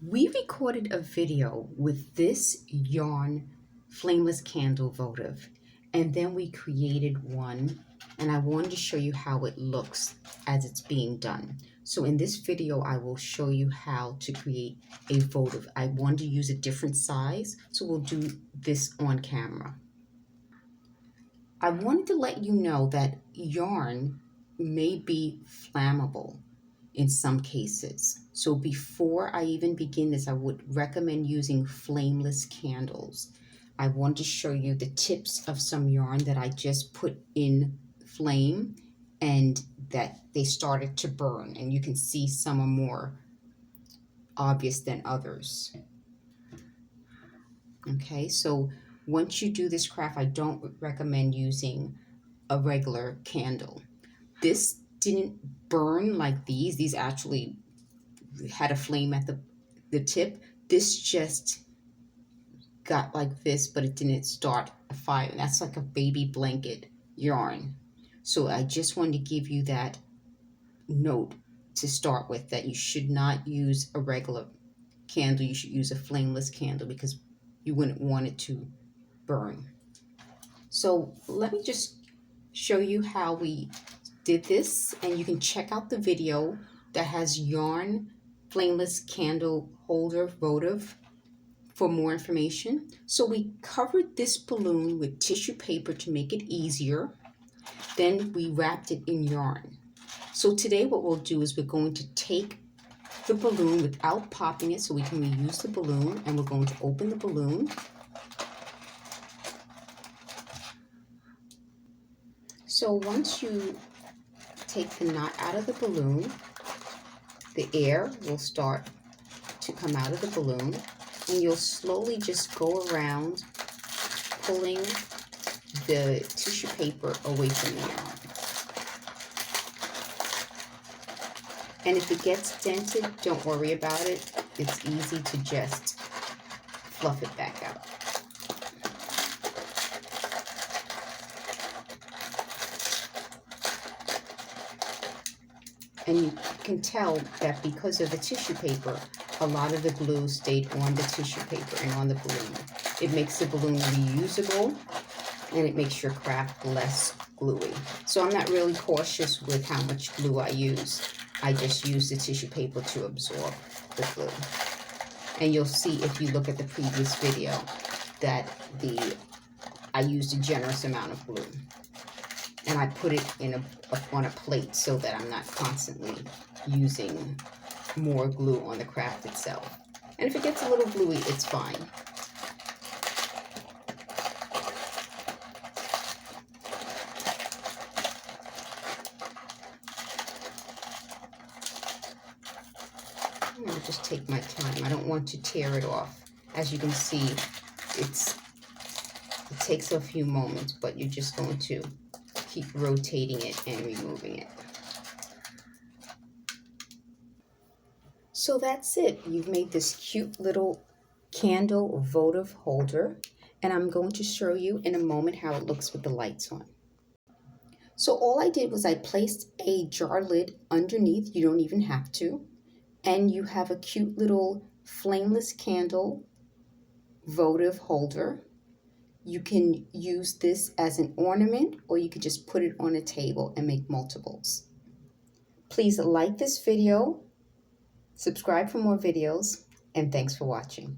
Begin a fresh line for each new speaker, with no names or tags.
We recorded a video with this yarn flameless candle votive, and then we created one, and I wanted to show you how it looks as it's being done. So in this video, I will show you how to create a votive. I wanted to use a different size, so we'll do this on camera. I wanted to let you know that yarn may be flammable in some cases. So before I even begin this, I would recommend using flameless candles. I want to show you the tips of some yarn that I just put in flame and that they started to burn, and you can see some are more obvious than others. Okay, so once you do this craft, I don't recommend using a regular candle. This didn't burn like these. These actually had a flame at the tip. This just got like this, but it didn't start a fire. And that's like a baby blanket yarn. So I just wanted to give you that note to start with, that you should not use a regular candle. You should use a flameless candle because you wouldn't want it to burn. So let me just show you how we did this, and you can check out the video that has yarn flameless candle holder votive for more information. So we covered this balloon with tissue paper to make it easier. Then we wrapped it in yarn. So today what we'll do is we're going to take the balloon without popping it so we can reuse the balloon, and we're going to open the balloon. So once you take the knot out of the balloon, the air will start to come out of the balloon, and you'll slowly just go around pulling the tissue paper away from the yarn. And if it gets dented, don't worry about it. It's easy to just fluff it back out. And you can tell that because of the tissue paper, a lot of the glue stayed on the tissue paper and on the balloon. It makes the balloon reusable, and it makes your craft less gluey. So I'm not really cautious with how much glue I use. I just use the tissue paper to absorb the glue. And you'll see if you look at the previous video that I used a generous amount of glue. And I put it in on a plate so that I'm not constantly using more glue on the craft itself. And if it gets a little gluey, it's fine. I'll just take my time. I don't want to tear it off. As you can see, it takes a few moments, but you're just going to keep rotating it and removing it. So that's it. You've made this cute little candle votive holder, and I'm going to show you in a moment how it looks with the lights on. So all I did was I placed a jar lid underneath. You don't even have to. And you have a cute little flameless candle votive holder. You can use this as an ornament, or you could just put it on a table and make multiples. Please like this video, subscribe for more videos, and thanks for watching.